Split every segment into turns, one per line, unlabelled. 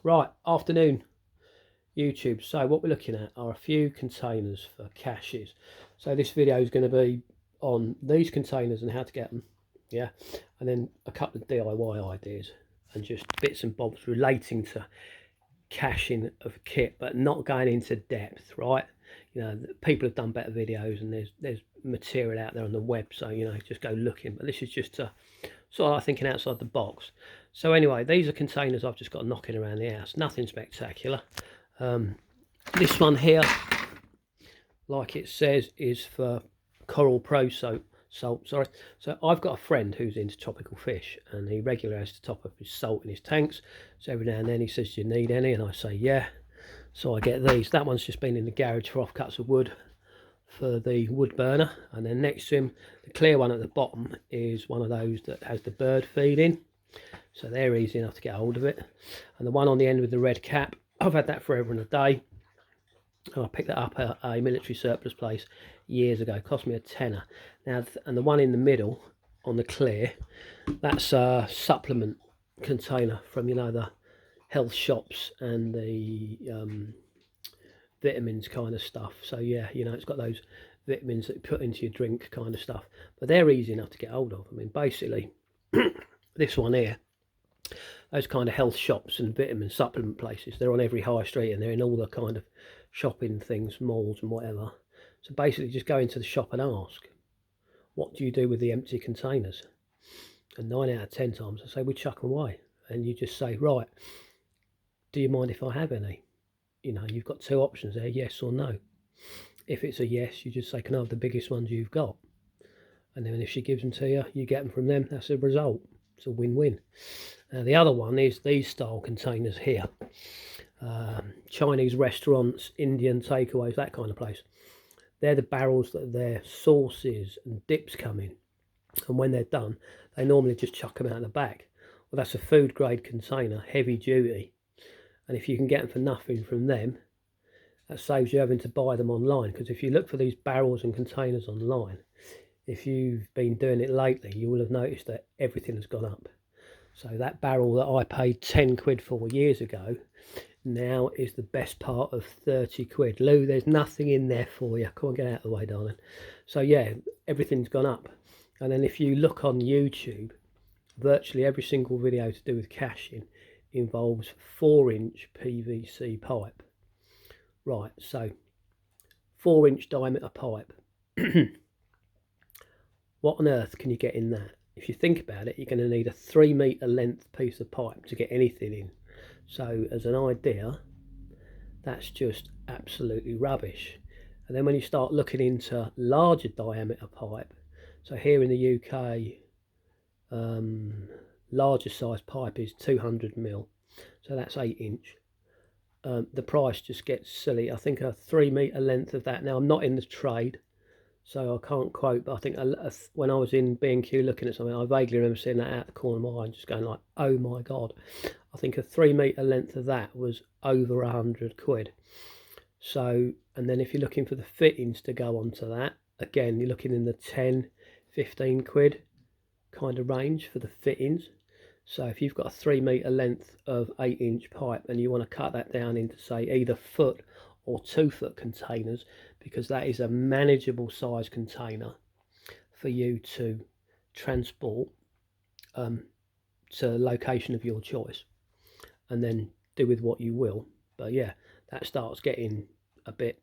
Right, afternoon YouTube. So what we're looking at are a few containers for caches. So this video is going to be on these containers and how to get them, yeah, and then a couple of DIY ideas and just bits and bobs relating to caching of kit, but not going into depth, right? You know, people have done better videos and there's material out there on the web, so you know, just go looking. But this is just sort of like thinking outside the box. So anyway, these are containers I've just got knocking around the house. Nothing spectacular. This one here, like it says, is for coral pro salt. Sorry. So I've got a friend who's into tropical fish, and he regularly has to top up his salt in his tanks. So every now and then he says, "Do you need any?" And I say, "Yeah." So I get these. That one's just been in the garage for offcuts of wood for the wood burner, and then next to him, the clear one at the bottom is one of those that has the bird feed in. So they're easy enough to get hold of it. And the one on the end with the red cap, I've had that forever and a day. I picked that up at a military surplus place years ago. It cost me a tenner. Now, and the one in the middle on the clear, that's a supplement container from, you know, the health shops and the vitamins kind of stuff. So yeah, you know, it's got those vitamins that you put into your drink kind of stuff. But they're easy enough to get hold of. I mean, basically, this one here, those kind of health shops and vitamin supplement places, they're on every high street and they're in all the kind of shopping things, malls and whatever. So basically just go into the shop and ask, what do you do with the empty containers? And 9 out of 10 times I say, we chuck them away. And you just say, right, do you mind if I have any? You know, you've got two options there, yes or no. If it's a yes, you just say, can I have the biggest ones you've got? And then if she gives them to you, you get them from them. That's the result. It's a win-win. The other one is these style containers here. Chinese restaurants, Indian takeaways, that kind of place. They're the barrels that their sauces and dips come in. And when they're done, they normally just chuck them out in the back. Well, that's a food grade container, heavy duty. And if you can get them for nothing from them, that saves you having to buy them online. Because if you look for these barrels and containers online, if you've been doing it lately, you will have noticed that everything has gone up. So that barrel that I paid 10 quid for years ago now is the best part of 30 quid. Lou, there's nothing in there for you. Come on, get out of the way, darling. So yeah, everything's gone up. And then if you look on YouTube, virtually every single video to do with caching involves 4-inch PVC pipe. Right, so 4-inch diameter pipe. What on earth can you get in that? If you think about it, you're going to need a 3-meter length piece of pipe to get anything in. So as an idea, that's just absolutely rubbish. And then when you start looking into larger diameter pipe, so here in the UK, larger size pipe is 200 mil, so that's 8-inch. The price just gets silly. I think a 3-meter length of that. Now I'm not in the trade, so I can't quote, but I think when I was in B&Q looking at something, I vaguely remember seeing that out the corner of my eye and just going like, oh my God. I think a 3-meter length of that was over 100 quid. So, and then if you're looking for the fittings to go onto that, again, you're looking in the 10, 15 quid kind of range for the fittings. So if you've got a 3-meter length of 8-inch pipe and you want to cut that down into, say, either foot or 2-foot containers, because that is a manageable size container for you to transport to a location of your choice and then do with what you will. But yeah, that starts getting a bit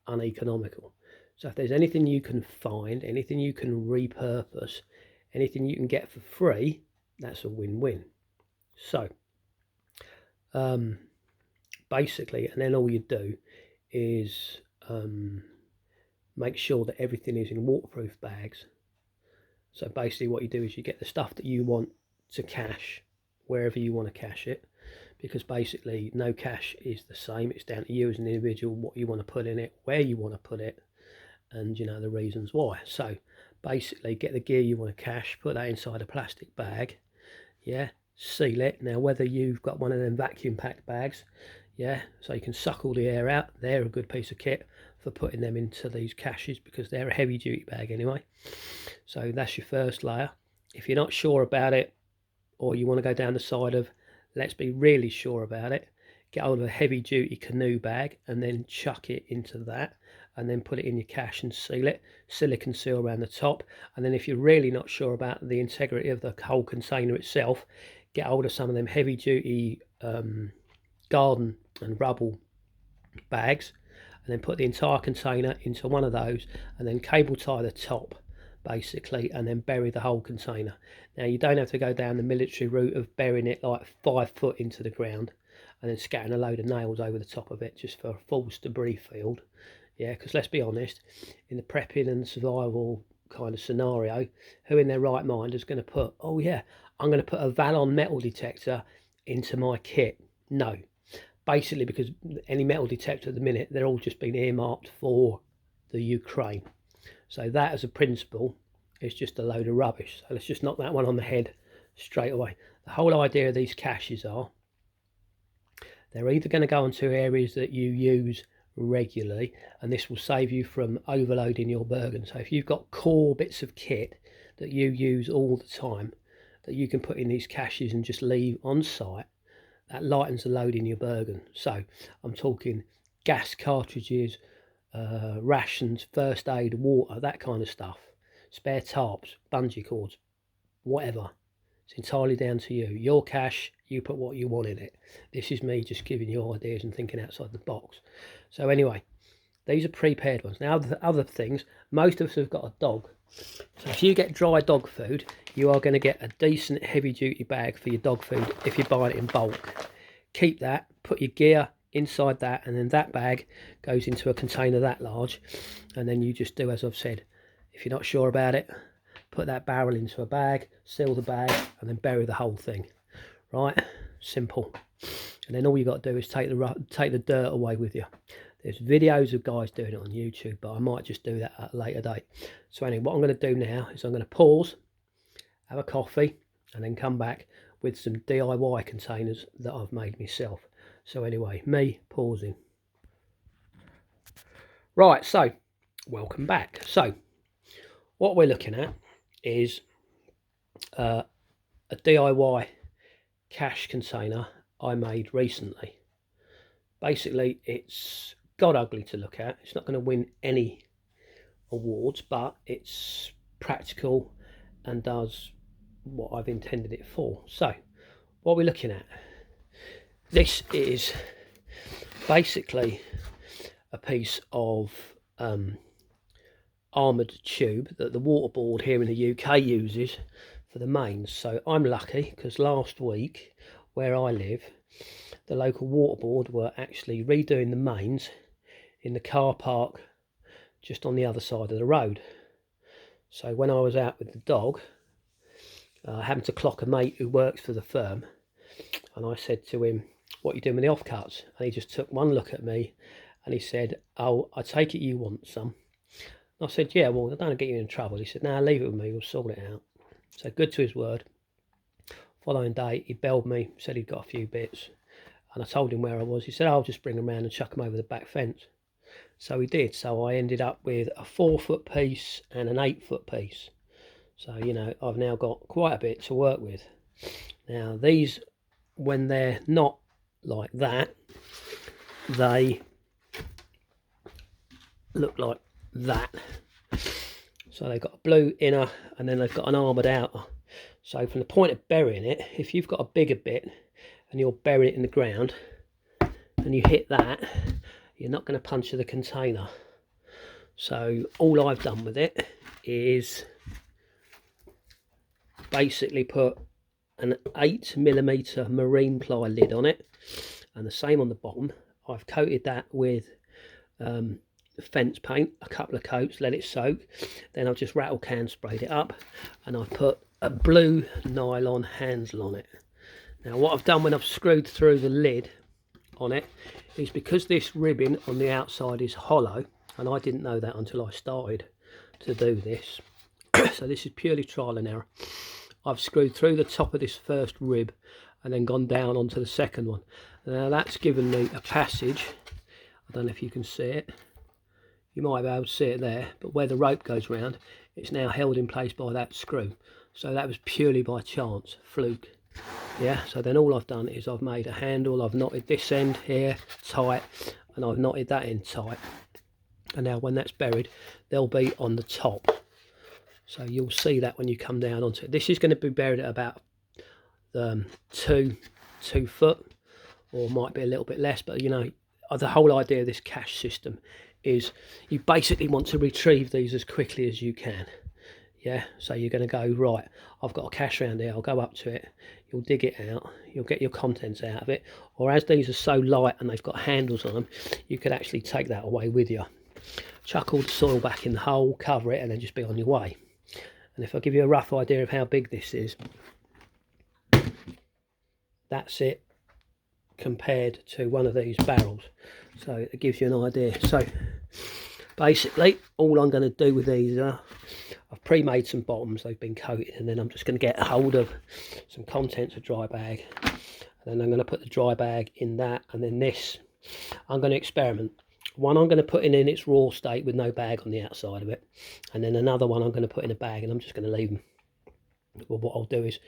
uneconomical. So if there's anything you can find, anything you can repurpose, anything you can get for free, that's a win-win. So basically, and then all you do is make sure that everything is in waterproof bags. So basically what you do is you get the stuff that you want to cache wherever you want to cache it, because basically no cache is the same. It's down to you as an individual what you want to put in it, where you want to put it, and you know the reasons why. So basically get the gear you want to cache, put that inside a plastic bag, yeah, seal it. Now whether you've got one of them vacuum packed bags, yeah, so you can suck all the air out, they're a good piece of kit for putting them into these caches because they're a heavy duty bag anyway. So that's your first layer. If you're not sure about it, or you want to go down the side of let's be really sure about it. Get hold of a heavy duty canoe bag and then chuck it into that, and then put it in your cache and seal it, silicone seal around the top. And then if you're really not sure about the integrity of the whole container itself, get hold of some of them heavy duty garden and rubble bags, and then put the entire container into one of those, and then cable tie the top basically, and then bury the whole container. Now you don't have to go down the military route of burying it like 5 foot into the ground and then scattering a load of nails over the top of it just for a false debris field. Yeah, because let's be honest, in the prepping and survival kind of scenario, who in their right mind is going to put, oh yeah, I'm going to put a Valon metal detector into my kit? No. Basically, because any metal detector at the minute, they're all just been earmarked for the Ukraine. So that as a principle is just a load of rubbish. So let's just knock that one on the head straight away. The whole idea of these caches are, they're either going to go into areas that you use regularly, and this will save you from overloading your Bergen. So if you've got core bits of kit that you use all the time, that you can put in these caches and just leave on site, that lightens the load in your Bergen. So I'm talking gas cartridges, rations, first aid, water, that kind of stuff, spare tarps, bungee cords, whatever. It's entirely down to you. Your cache, you put what you want in it. This is me just giving you ideas and thinking outside the box. So anyway, these are prepared ones. Now the other things, most of us have got a dog. So if you get dry dog food, you are going to get a decent heavy duty bag for your dog food if you buy it in bulk. Keep that, put your gear inside that, and then that bag goes into a container that large, and then you just do as I've said. If you're not sure about it, put that barrel into a bag, seal the bag, and then bury the whole thing. Right, simple. And then all you got to do is take the dirt away with you. There's videos of guys doing it on YouTube, but I might just do that at a later date. So anyway, what I'm going to do now is I'm going to pause, have a coffee, and then come back with some DIY containers that I've made myself. So anyway, me pausing. Right, so welcome back. So what we're looking at is a DIY cache container I made recently. Basically, it's god ugly to look at. It's not going to win any awards, but it's practical and does what I've intended it for. So what we're looking at, this is basically a piece of armoured tube that the waterboard here in the UK uses for the mains. So I'm lucky because last week where I live, the local waterboard were actually redoing the mains in the car park just on the other side of the road. So when I was out with the dog, I happened to clock a mate who works for the firm, and I said to him, what are you doing with the offcuts? And he just took one look at me and he said, oh, I take it you want some. And I said, yeah, well, I don't want to get you in trouble. He said, no, leave it with me, we'll sort it out. So good to his word. Following day, he belled me, said he'd got a few bits, and I told him where I was. He said, I'll just bring them around and chuck them over the back fence. So he did. So I ended up with a 4-foot piece and an 8-foot piece. So, you know, I've now got quite a bit to work with. Now, these, when they're not like that, they look like that. So they've got a blue inner and then they've got an armoured outer. So from the point of burying it, if you've got a bigger bit and you're burying it in the ground and you hit that, you're not going to puncture the container. So all I've done with it is basically put an 8mm marine ply lid on it, and the same on the bottom. I've coated that with fence paint, a couple of coats, let it soak. Then I've just rattle can sprayed it up, and I've put a blue nylon handle on it. Now what I've done when I've screwed through the lid on it is, because this ribbon on the outside is hollow, and I didn't know that until I started to do this, so this is purely trial and error. I've screwed through the top of this first rib and then gone down onto the second one. Now that's given me a passage. I don't know if you can see it. You might be able to see it there, but where the rope goes round, it's now held in place by that screw. So that was purely by chance, fluke. Yeah, so then all I've done is I've made a handle, I've knotted this end here tight, and I've knotted that end tight. And now when that's buried, they'll be on the top. So you'll see that when you come down onto it. This is going to be buried at about 2 foot, or might be a little bit less, but you know, the whole idea of this cache system is you basically want to retrieve these as quickly as you can. Yeah, so you're going to go, right, I've got a cache around here, I'll go up to it, you'll dig it out, you'll get your contents out of it, or as these are so light and they've got handles on them, you could actually take that away with you. Chuck all the soil back in the hole, cover it, and then just be on your way. And if I give you a rough idea of how big this is, that's it compared to one of these barrels. So it gives you an idea. So basically all I'm going to do with these are, I've pre-made some bottoms, they've been coated, and then I'm just going to get hold of some contents of dry bag, and then I'm going to put the dry bag in that, and then this I'm going to experiment. One I'm going to put in its raw state with no bag on the outside of it, and then another one I'm going to put in a bag, and I'm just going to leave them. Well, what I'll do is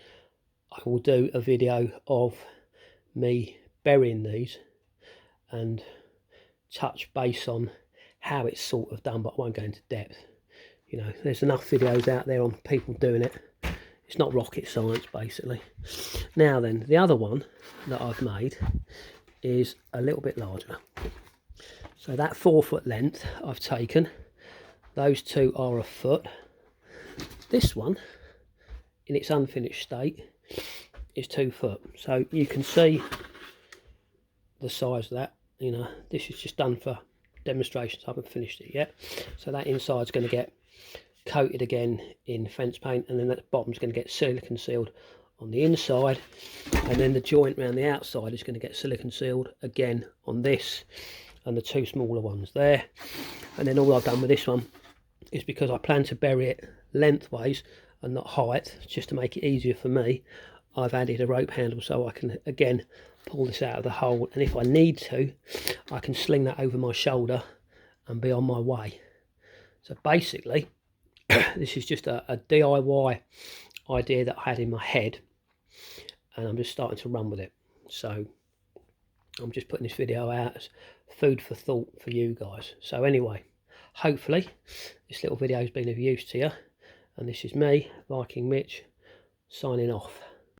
I will do a video of me burying these and touch base on how it's sort of done, but I won't go into depth. You know, there's enough videos out there on people doing it. It's not rocket science, basically. Now then, the other one that I've made is a little bit larger. So that 4 foot length I've taken, those two are a foot. This one, in its unfinished state, is 2 foot. So you can see the size of that. You know, this is just done for demonstrations. I haven't finished it yet. So that inside's going to get coated again in fence paint, and then that bottom's going to get silicone sealed on the inside, and then the joint around the outside is going to get silicone sealed again on this and the two smaller ones there. And then all I've done with this one is, because I plan to bury it lengthways and not height, just to make it easier for me, I've added a rope handle so I can again pull this out of the hole, and if I need to I can sling that over my shoulder and be on my way. So basically this is just a DIY idea that I had in my head, and I'm just starting to run with it. So I'm just putting this video out as food for thought for you guys. So anyway, hopefully this little video has been of use to you, and this is me, Viking Mitch, signing off.